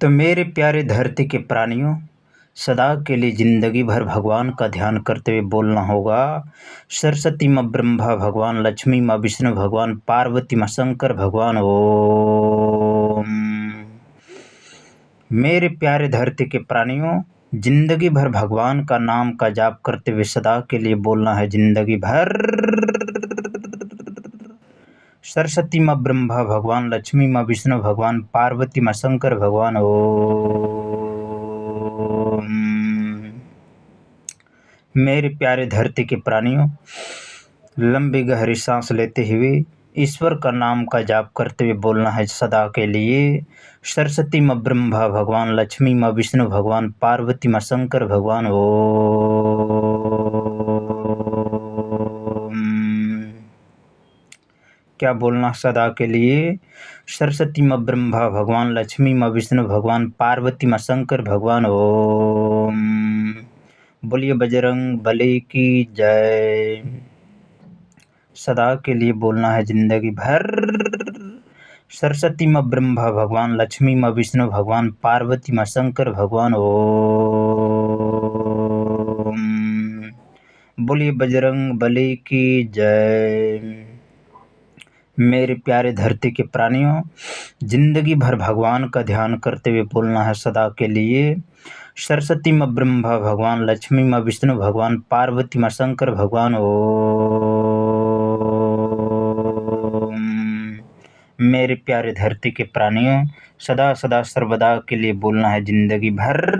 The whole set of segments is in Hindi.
तो मेरे प्यारे धरती के प्राणियों, सदा के लिए जिंदगी भर भगवान का ध्यान करते हुए बोलना होगा। सरस्वती माँ ब्रह्मा भगवान, लक्ष्मी माँ विष्णु भगवान, पार्वती माँ शंकर भगवान। ओम। मेरे प्यारे धरती के प्राणियों, जिंदगी भर भगवान का नाम का जाप करते हुए सदा के लिए बोलना है जिंदगी भर। सरस्वती माँ ब्रह्मा भगवान, लक्ष्मी माँ विष्णु भगवान, पार्वती माँ शंकर भगवान। ओम। मेरे प्यारे धरती के प्राणियों, लंबी गहरी सांस लेते हुए ईश्वर का नाम का जाप करते हुए बोलना है सदा के लिए। सरस्वती माँ ब्रह्मा भगवान, लक्ष्मी माँ विष्णु भगवान, पार्वती माँ शंकर भगवान। ओम। क्या बोलना सदा के लिए? सरस्वती माँ ब्रह्मा भगवान, लक्ष्मी माँ विष्णु भगवान, पार्वती माँ शंकर भगवान। ओम। बोलिए बजरंग बली की जय। सदा के लिए बोलना है जिंदगी भर। सरस्वती माँ ब्रह्मा भगवान, लक्ष्मी माँ विष्णु भगवान, पार्वती माँ शंकर भगवान। ओम। बोलिए बजरंग बली की जय। मेरे प्यारे धरती के प्राणियों, जिंदगी भर भगवान का ध्यान करते हुए बोलना है सदा के लिए। सरस्वती माँ ब्रह्मा भगवान, लक्ष्मी माँ विष्णु भगवान, पार्वती माँ शंकर भगवान। ओम। मेरे प्यारे धरती के प्राणियों, सदा सदा सर्वदा के लिए बोलना है जिंदगी भर।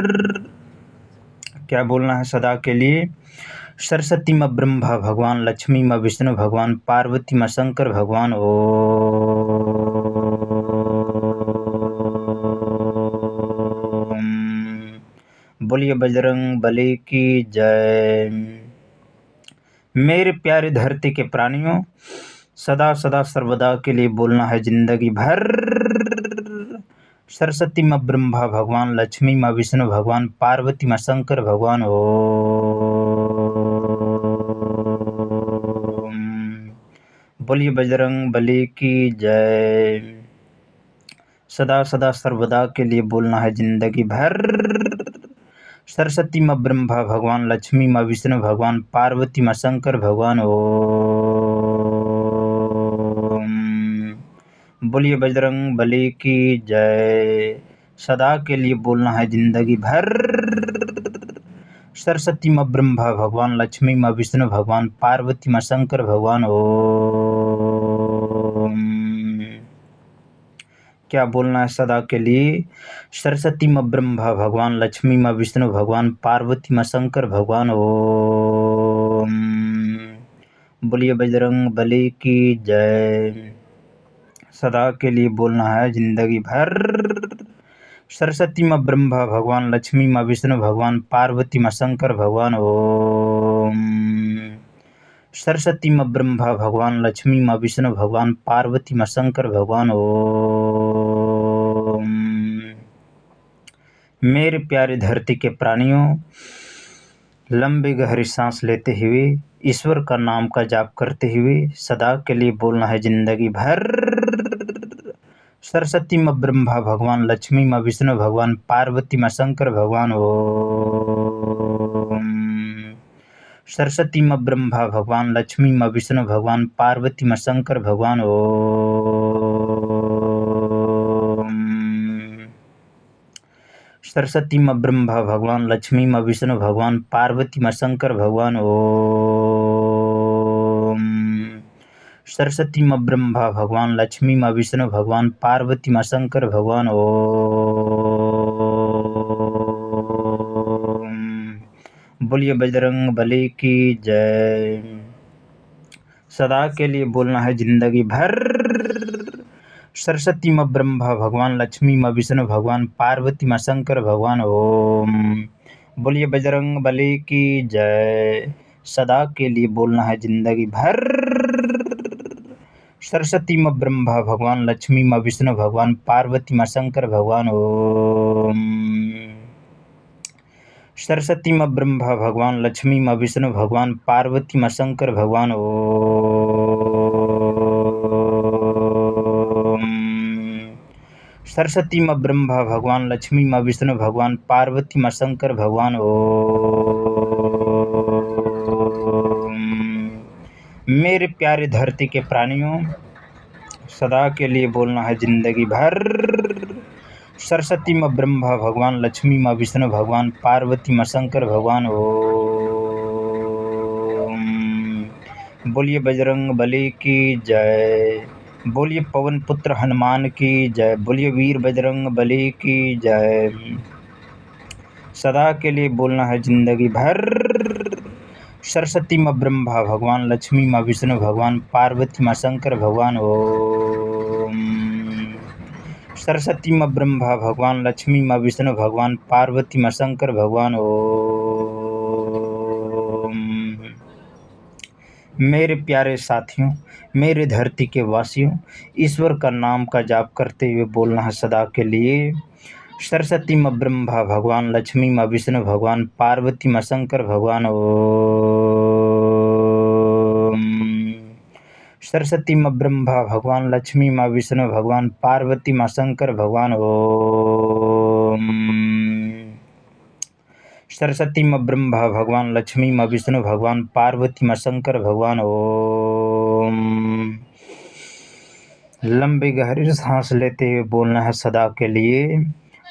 क्या बोलना है सदा के लिए? सरस्वती माँ ब्रह्मा भगवान, लक्ष्मी माँ विष्णु भगवान, पार्वती माँ शंकर भगवान। ओम। बोलिए बजरंग बली की जय। मेरे प्यारे धरती के प्राणियों, सदा सदा सर्वदा के लिए बोलना है जिंदगी भर। सरस्वती माँ ब्रह्मा भगवान, लक्ष्मी माँ विष्णु भगवान, पार्वती माँ शंकर भगवान। ओम। बोलिए बजरंग बली की जय। सदा सदा सर्वदा के लिए बोलना है जिंदगी भर। सरस्वती माँ ब्रह्मा भगवान, लक्ष्मी माँ विष्णु भगवान, पार्वती माँ शंकर भगवान। ओम। बोलिए बजरंग बली की जय। सदा के लिए बोलना है जिंदगी भर। सरस्वती माँ ब्रह्मा भगवान, लक्ष्मी माँ विष्णु भगवान, पार्वती माँ शंकर भगवान। ओम। क्या बोलना है सदा के लिए? सरस्वती माँ ब्रह्मा भगवान, लक्ष्मी माँ विष्णु भगवान, पार्वती माँ शंकर भगवान। ओम। बोलिए बजरंग बली की जय। सदा के लिए बोलना है जिंदगी भर। सरस्वती माँ ब्रह्मा भगवान, लक्ष्मी माँ विष्णु भगवान, पार्वती माँ शंकर भगवान। ओम। सरस्वती माँ ब्रह्मा भगवान, लक्ष्मी माँ विष्णु भगवान, पार्वती माँ शंकर भगवान। ओम। मेरे प्यारे धरती के प्राणियों, लंबी गहरी सांस लेते हुए ईश्वर का नाम का जाप करते हुए सदा के लिए बोलना है जिंदगी भर। सरस्वती माँ ब्रह्मा भगवान, लक्ष्मी माँ विष्णु भगवान, पार्वती माँ शंकर भगवान। ओम। सरस्वती माँ ब्रह्मा भगवान, लक्ष्मी माँ विष्णु भगवान, पार्वती माँ शंकर भगवान। ओम। सरस्वती माँ ब्रह्मा भगवान, लक्ष्मी माँ विष्णु भगवान, पार्वती माँ शंकर भगवान। ओम। सरस्वती माँ ब्रह्मा भगवान, लक्ष्मी माँ विष्णु भगवान, पार्वती माँ शंकर भगवान। ओम। बोलिए बजरंग बली की जय। सदा के लिए बोलना है जिंदगी भर। सरस्वती माँ ब्रह्मा भगवान, लक्ष्मी माँ विष्णु भगवान, पार्वती माँ शंकर भगवान। ओम। बोलिए बजरंग बली की जय। सदा के लिए बोलना है जिंदगी भर। सरस्वती माँ ब्रह्मा भगवान, लक्ष्मी माँ विष्णु भगवान, पार्वती माँ शंकर भगवान। ओम। सरस्वती माँ ब्रह्मा भगवान, लक्ष्मी माँ विष्णु भगवान, पार्वती माँ शंकर भगवान। ओम। सरस्वती माँ ब्रह्मा भगवान, लक्ष्मी माँ विष्णु भगवान, पार्वती माँ शंकर भगवान। ओम। मेरे प्यारे धरती के प्राणियों, सदा के लिए बोलना है जिंदगी भर। सरस्वती माँ ब्रह्मा भगवान, लक्ष्मी माँ विष्णु भगवान, पार्वती माँ शंकर भगवान। ओम। बोलिए बजरंग बली की जय, बोलिए पवन पुत्र हनुमान की जय, बोलिए वीर बजरंग बली की जय। सदा के लिए बोलना है जिंदगी भर। सरस्वती माँ ब्रह्मा भगवान, लक्ष्मी माँ विष्णु भगवान, पार्वती माँ शंकर भगवान। ओम। सरस्वती माँ ब्रह्मा भगवान, लक्ष्मी माँ विष्णु भगवान, पार्वती माँ शंकर भगवान। ओम। मेरे प्यारे साथियों, मेरे धरती के वासियों, ईश्वर का नाम का जाप करते हुए बोलना है सदा के लिए। सरस्वती माँ ब्रह्मा भगवान, लक्ष्मी माँ विष्णु भगवान, पार्वती माँ शंकर भगवान। ओम। सरस्वती माँ ब्रह्मा भगवान, लक्ष्मी माँ विष्णु भगवान, पार्वती माँ शंकर भगवान। ओम। सरस्वती माँ ब्रह्मा भगवान, लक्ष्मी माँ विष्णु भगवान, पार्वती माँ शंकर भगवान। ओम। लंबी गहरी सांस लेते हुए बोलना है सदा के लिए।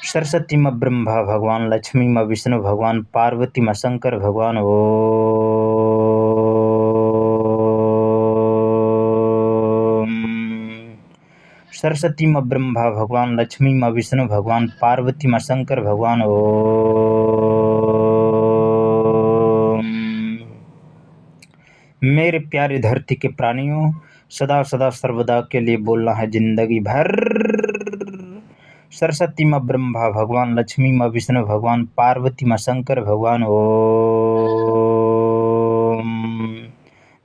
सरस्वती माँ ब्रह्मा भगवान, लक्ष्मी माँ विष्णु भगवान, पार्वती माँ शंकर भगवान। ओम। सरस्वती माँ ब्रह्मा भगवान, लक्ष्मी माँ विष्णु भगवान, पार्वती माँ शंकर भगवान। ओम। मेरे प्यारे धरती के प्राणियों, सदा सदा सर्वदा के लिए बोलना है जिंदगी भर। सरस्वती माँ ब्रह्मा भगवान, लक्ष्मी माँ विष्णु भगवान, पार्वती माँ शंकर भगवान। ओम।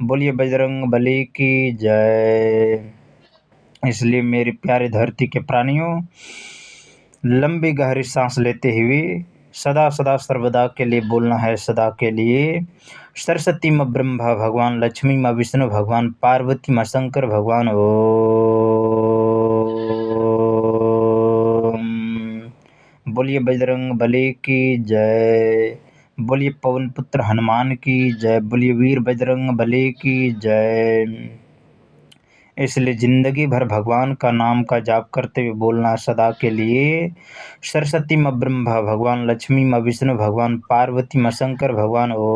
बोलिए बजरंग बली की जय। इसलिए मेरे प्यारे धरती के प्राणियों, लंबी गहरी सांस लेते हुए सदा सदा सर्वदा के लिए बोलना है सदा के लिए। सरस्वती माँ ब्रह्मा भगवान, लक्ष्मी माँ विष्णु भगवान, पार्वती माँ शंकर भगवान। ओम। बोलिए बजरंग बली की जय, बोलिए पवन पुत्र हनुमान की जय, बोलिए वीर बजरंग बली की जय। इसलिए जिंदगी भर भगवान का नाम का जाप करते हुए बोलना सदा के लिए। सरस्वती माँ ब्रह्मा भगवान, लक्ष्मी माँ विष्णु भगवान, पार्वती माँ शंकर भगवान। ओम।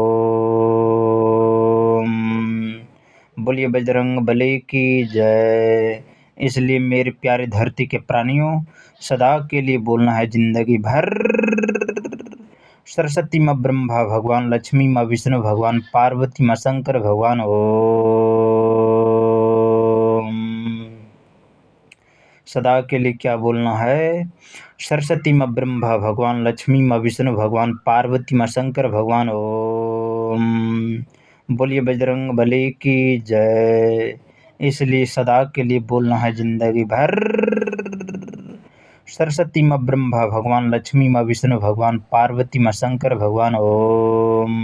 बोलिए बजरंग बली की जय। इसलिए मेरे प्यारे धरती के प्राणियों, सदा के लिए बोलना है जिंदगी भर। सरस्वती माँ ब्रह्मा भगवान, लक्ष्मी माँ विष्णु भगवान, पार्वती माँ शंकर भगवान। ओम। सदा के लिए क्या बोलना है? सरस्वती माँ ब्रह्मा भगवान, लक्ष्मी माँ विष्णु भगवान, पार्वती माँ शंकर भगवान। ओम। बोलिए बजरंग बली की जय। इसलिए सदा के लिए बोलना है जिंदगी भर। सरस्वती माँ ब्रह्मा भगवान, लक्ष्मी माँ विष्णु भगवान, पार्वती माँ शंकर भगवान। ओम।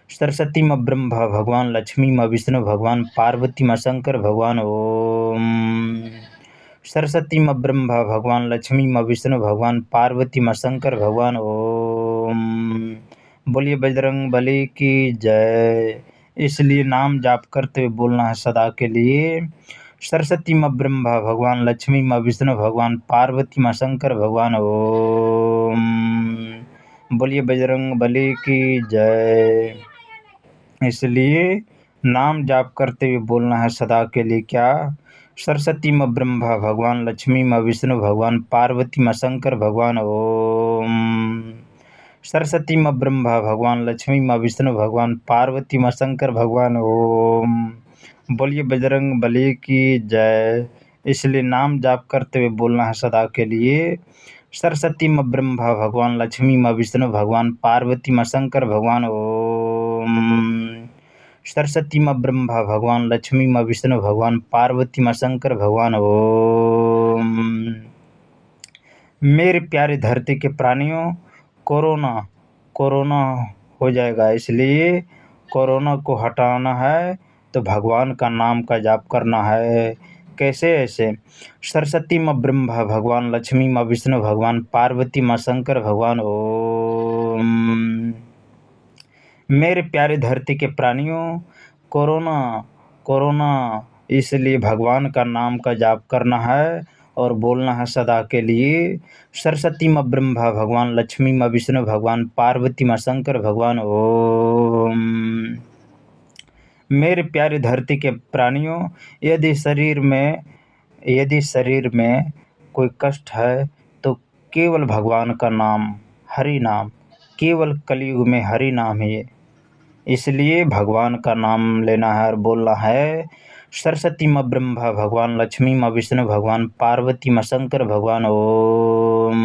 सरस्वती माँ ब्रह्मा भगवान, लक्ष्मी माँ विष्णु भगवान, पार्वती माँ शंकर भगवान। ओम। सरस्वती माँ ब्रह्मा भगवान, लक्ष्मी माँ विष्णु भगवान, पार्वती माँ शंकर भगवान। ओम। बोलिए बजरंग बली की जय। इसलिए नाम जाप करते हुए बोलना है सदा के लिए। सरस्वती माँ ब्रह्मा भगवान, लक्ष्मी माँ विष्णु भगवान, पार्वती माँ शंकर भगवान। ओम। बोलिए बजरंग बली की जय। इसलिए नाम जाप करते हुए बोलना है सदा के लिए क्या? सरस्वती माँ ब्रह्मा भगवान, लक्ष्मी माँ विष्णु भगवान, पार्वती माँ शंकर भगवान। ओम। सरस्वती माँ ब्रह्मा भगवान, लक्ष्मी माँ विष्णु भगवान, पार्वती माँ शंकर भगवान। ओम। बोलिए बजरंग बली की जय। इसलिए नाम जाप करते हुए बोलना है सदा के लिए। सरस्वती माँ ब्रह्मा भगवान, लक्ष्मी माँ विष्णु भगवान, पार्वती माँ शंकर भगवान। ओम। सरस्वती माँ ब्रह्मा भगवान, लक्ष्मी माँ विष्णु भगवान, पार्वती माँ शंकर भगवान। ओम। मेरे प्यारे धरती के प्राणियों, कोरोना कोरोना हो जाएगा, इसलिए कोरोना को हटाना है तो भगवान का नाम का जाप करना है। कैसे ऐसे? सरस्वती माँ ब्रह्मा भगवान, लक्ष्मी माँ विष्णु भगवान, पार्वती माँ शंकर भगवान। ओम। मेरे प्यारे धरती के प्राणियों, कोरोना कोरोना इसलिए भगवान का नाम का जाप करना है और बोलना है सदा के लिए। सरस्वती माँ ब्रह्मा भगवान, लक्ष्मी माँ विष्णु भगवान, पार्वती माँ शंकर भगवान। ओम। मेरे प्यारे धरती के प्राणियों, यदि शरीर में कोई कष्ट है तो केवल भगवान का नाम, हरि नाम, केवल कलयुग में हरि नाम ही है। इसलिए भगवान का नाम लेना है और बोलना है सरस्वती माँ ब्रह्मा भगवान, लक्ष्मी माँ विष्णु भगवान, पार्वती माँ शंकर भगवान। ओम।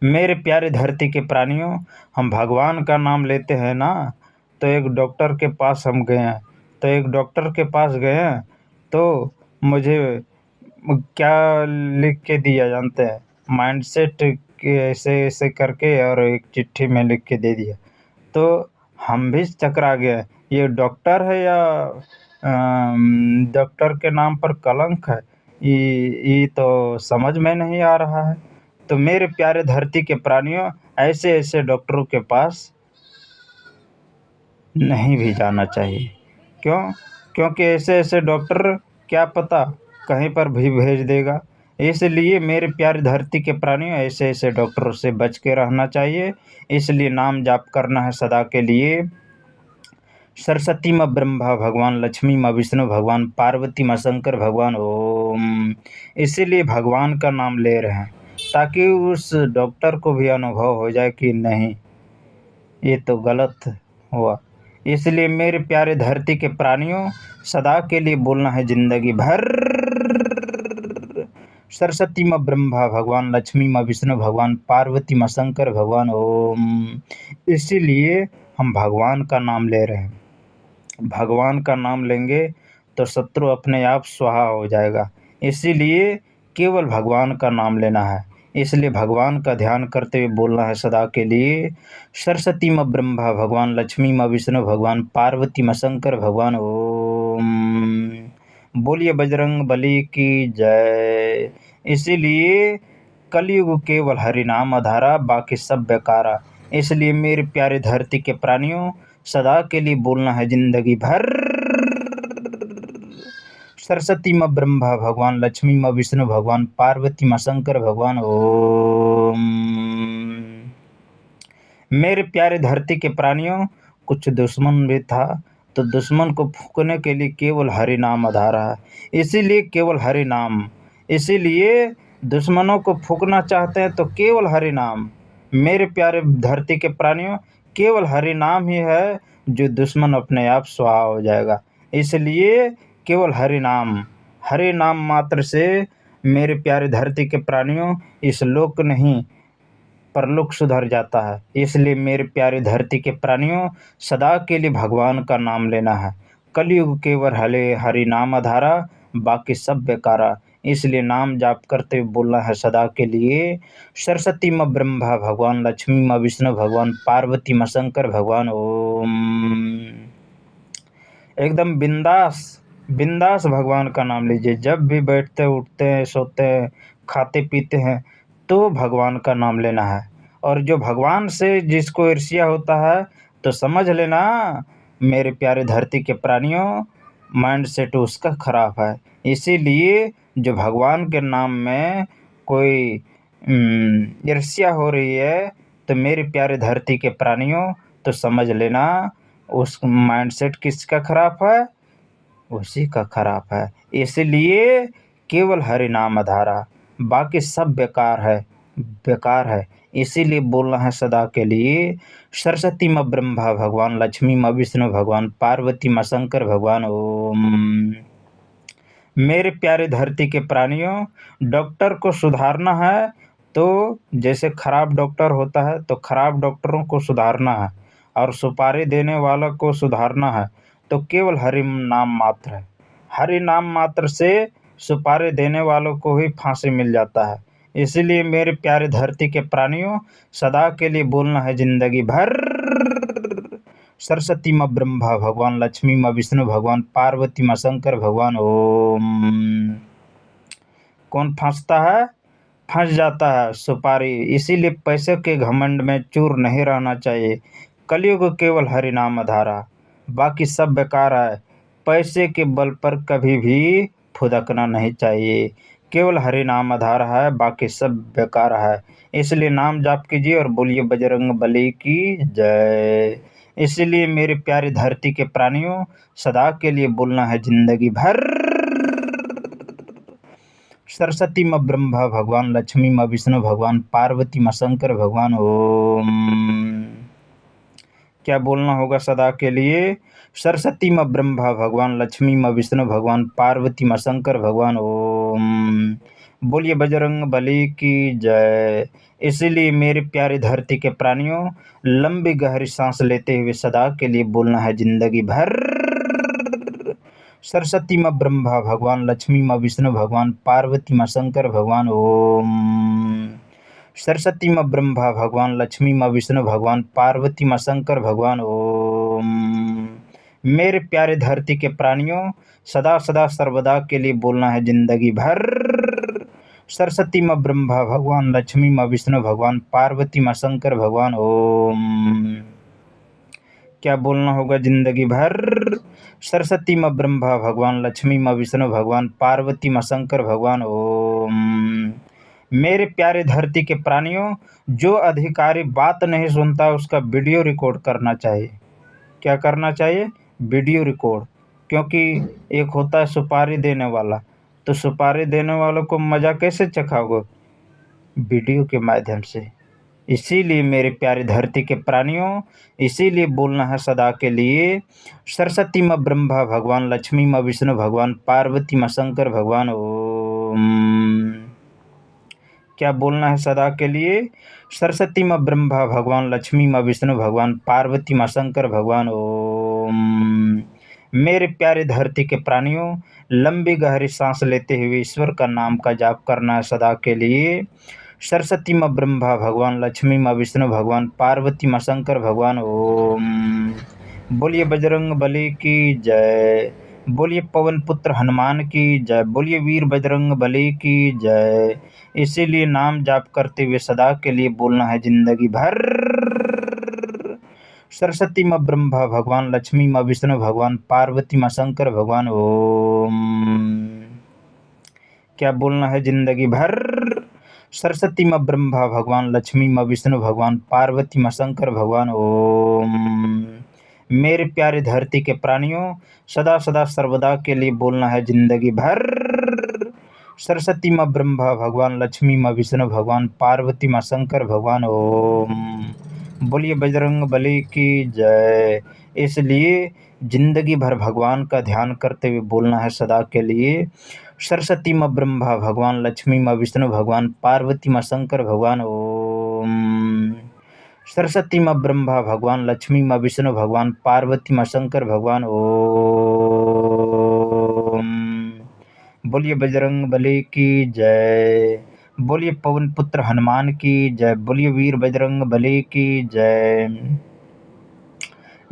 मेरे प्यारे धरती के प्राणियों, हम भगवान का नाम लेते हैं ना, तो एक डॉक्टर के पास हम गए हैं, तो मुझे क्या लिख के दिया जानते हैं? माइंडसेट के ऐसे ऐसे करके और एक चिट्ठी में लिख के दे दिया। तो हम भी चकरा गए, ये डॉक्टर है या डॉक्टर के नाम पर कलंक है, ये तो समझ में नहीं आ रहा है। तो मेरे प्यारे धरती के प्राणियों, ऐसे ऐसे डॉक्टरों के पास नहीं भी जाना चाहिए। क्यों? क्योंकि ऐसे ऐसे डॉक्टर क्या पता कहीं पर भी भेज देगा। इसलिए मेरे प्यारे धरती के प्राणियों, ऐसे ऐसे डॉक्टरों से बच के रहना चाहिए। इसलिए नाम जाप करना है सदा के लिए सरस्वती माँ ब्रह्मा भगवान, लक्ष्मी माँ विष्णु भगवान, पार्वती माँ शंकर भगवान। ओम। इसीलिए भगवान का नाम ले रहे हैं ताकि उस डॉक्टर को भी अनुभव हो जाए कि नहीं, ये तो गलत हुआ। इसलिए मेरे प्यारे धरती के प्राणियों, सदा के लिए बोलना है जिंदगी भर सरस्वती माँ ब्रह्मा भगवान, लक्ष्मी माँ विष्णु भगवान, पार्वती माँ शंकर भगवान। ओम। इसीलिए हम भगवान का नाम ले रहे हैं। भगवान का नाम लेंगे तो शत्रु अपने आप स्वाहा हो जाएगा। इसीलिए केवल भगवान का नाम लेना है। इसलिए भगवान का ध्यान करते हुए बोलना है सदा के लिए सरस्वती माँ ब्रह्मा भगवान, लक्ष्मी माँ विष्णु भगवान, पार्वती माँ शंकर भगवान। ओम। बोलिए बजरंग बली की जय। इसीलिए कलयुग केवल हरि नाम आधारा, बाकी सब बेकारा। इसलिए मेरे प्यारे धरती के प्राणियों, सदा के लिए बोलना है जिंदगी भर सरस्वती माँ ब्रह्मा भगवान, लक्ष्मी माँ विष्णु भगवान, पार्वती माँ शंकर भगवान। ओम। मेरे प्यारे धरती के प्राणियों, कुछ दुश्मन भी था तो दुश्मन को फूकने के लिए केवल हरि नाम आधारा है। इसीलिए केवल हरि नाम, इसीलिए दुश्मनों को फूकना चाहते हैं तो केवल हरि नाम। मेरे प्यारे धरती के प्राणियों, केवल हरि नाम ही है जो दुश्मन अपने आप स्वाहा हो जाएगा। इसलिए केवल हरि नाम मात्र से मेरे प्यारे धरती के प्राणियों, इस लोक नहीं परलोक सुधर जाता है। इसलिए मेरे प्यारे धरती के प्राणियों, सदा के लिए भगवान का नाम लेना है। कलयुग केवल हरि नाम आधारा, बाकी सब बेकारा। इसलिए नाम जाप करते हुए बोलना है सदा के लिए सरस्वती माँ ब्रह्मा भगवान, लक्ष्मी माँ विष्णु भगवान, पार्वती माँ शंकर भगवान। ओम। एकदम बिंदास बिंदास भगवान का नाम लीजिए। जब भी बैठते उठते हैं, सोते हैं, खाते पीते हैं, तो भगवान का नाम लेना है। और जो भगवान से जिसको ईर्ष्या होता है तो समझ लेना मेरे प्यारे धरती के प्राणियों, माइंड सेट उसका खराब है। इसीलिए जो भगवान के नाम में कोई ईर्ष्या हो रही है तो मेरे प्यारे धरती के प्राणियों, तो समझ लेना उस माइंडसेट किसका खराब है, उसी का खराब है। इसलिए केवल हरि नाम आधारा, बाकी सब बेकार है। इसीलिए बोलना है सदा के लिए सरस्वती माँ ब्रह्मा भगवान, लक्ष्मी माँ विष्णु भगवान, पार्वती माँ शंकर भगवान। ओम। मेरे प्यारे धरती के प्राणियों, डॉक्टर को सुधारना है तो जैसे खराब डॉक्टर होता है तो खराब डॉक्टरों को सुधारना है, और सुपारी देने वालों को सुधारना है तो केवल हरि नाम मात्र है। हरि नाम मात्र से सुपारी देने वालों को ही फांसी मिल जाता है। इसीलिए मेरे प्यारे धरती के प्राणियों, सदा के लिए बोलना है जिंदगी भर सरस्वती माँ ब्रह्मा भगवान, लक्ष्मी माँ विष्णु भगवान, पार्वती माँ शंकर भगवान। ओम। कौन फंसता है? फंस जाता है सुपारी। इसीलिए पैसे के घमंड में चूर नहीं रहना चाहिए। कलयुग केवल हरि नाम आधारा, बाकी सब बेकार है। पैसे के बल पर कभी भी फुदकना नहीं चाहिए। केवल हरि नाम आधार है, बाकी सब बेकार है। इसलिए नाम जाप कीजिए और बोलिए बजरंग बली की जय। इसलिए मेरे प्यारी धरती के प्राणियों, सदा के लिए बोलना है जिंदगी भर। सरस्वती माँ ब्रह्मा भगवान, लक्ष्मी माँ विष्णु भगवान, पार्वती माँ शंकर भगवान। ओम। क्या बोलना होगा सदा के लिए? सरस्वती माँ ब्रह्मा भगवान, लक्ष्मी माँ विष्णु भगवान, पार्वती माँ शंकर भगवान। ओम। बोलिए बजरंग बली की जय। इसीलिए मेरे प्यारे धरती के प्राणियों, लंबी गहरी सांस लेते हुए सदा के लिए बोलना है जिंदगी भर। सरस्वती माँ ब्रह्मा भगवान, लक्ष्मी माँ विष्णु भगवान, पार्वती माँ शंकर भगवान। ओम। सरस्वती माँ ब्रह्मा भगवान, लक्ष्मी माँ विष्णु भगवान, पार्वती माँ शंकर भगवान। ओम। मेरे प्यारे धरती के प्राणियों, सदा सदा सर्वदा के लिए बोलना है जिंदगी भर। सरस्वती माँ ब्रह्मा भगवान, लक्ष्मी माँ विष्णु भगवान, पार्वती माँ शंकर भगवान। ओम। क्या बोलना होगा जिंदगी भर? सरस्वती माँ ब्रह्मा भगवान, लक्ष्मी माँ विष्णु भगवान, पार्वती माँ शंकर भगवान। ओम। मेरे प्यारे धरती के प्राणियों, जो अधिकारी बात नहीं सुनता उसका वीडियो रिकॉर्ड करना चाहिए। क्या करना चाहिए? Video record. क्योंकि एक होता है सुपारी देने वाला, तो सुपारी देने वालों को मज़ा कैसे चखाओगे? वीडियो के माध्यम से। इसीलिए मेरे प्यारे धरती के प्राणियों, इसीलिए बोलना है सदा के लिए सरस्वती माँ ब्रह्मा भगवान, लक्ष्मी माँ विष्णु भगवान, पार्वती माँ शंकर भगवान। ओम। क्या बोलना है सदा के लिए? सरस्वती माँ ब्रह्मा भगवान, लक्ष्मी माँ विष्णु भगवान, पार्वती माँ शंकर भगवान। ओम। मेरे प्यारे धरती के प्राणियों, लंबी गहरी सांस लेते हुए ईश्वर का नाम का जाप करना है सदा के लिए। सरस्वती माँ ब्रह्मा भगवान, लक्ष्मी माँ विष्णु भगवान, पार्वती माँ शंकर भगवान। ओम। बोलिए बजरंग बली की जय। बोलिए पवन पुत्र हनुमान की जय। बोलिए वीर बजरंग बली की जय। इसीलिए नाम जाप करते हुए सदा के लिए बोलना है जिंदगी भर। सरस्वती माँ ब्रह्मा भगवान, लक्ष्मी माँ विष्णु भगवान, पार्वती माँ शंकर भगवान। ओम। क्या बोलना है जिंदगी भर? सरस्वती माँ ब्रह्मा भगवान, लक्ष्मी माँ विष्णु भगवान, पार्वती माँ शंकर भगवान। ओम। मेरे प्यारे धरती के प्राणियों, सदा सदा सर्वदा के लिए बोलना है जिंदगी भर। सरस्वती माँ ब्रह्मा भगवान, लक्ष्मी माँ विष्णु भगवान, पार्वती माँ शंकर भगवान। ओम। बोलिए बजरंग बली की जय। इसलिए जिंदगी भर भगवान का ध्यान करते हुए बोलना है सदा के लिए सरस्वती माँ ब्रह्मा भगवान, लक्ष्मी माँ विष्णु भगवान, पार्वती माँ शंकर भगवान। ओम। सरस्वती माँ ब्रह्मा भगवान, लक्ष्मी माँ विष्णु भगवान, पार्वती माँ शंकर भगवान। ओम। बोलिए बजरंग बली की जय। बोलिए पवन पुत्र हनुमान की जय। बोलिए वीर बजरंग बली की जय।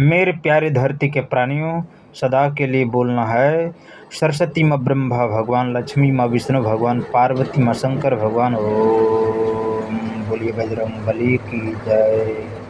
मेरे प्यारे धरती के प्राणियों, सदा के लिए बोलना है सरस्वती माँ ब्रह्मा भगवान, लक्ष्मी माँ विष्णु भगवान, पार्वती माँ शंकर भगवान। ओम। बोलिए बजरंग बली की जय।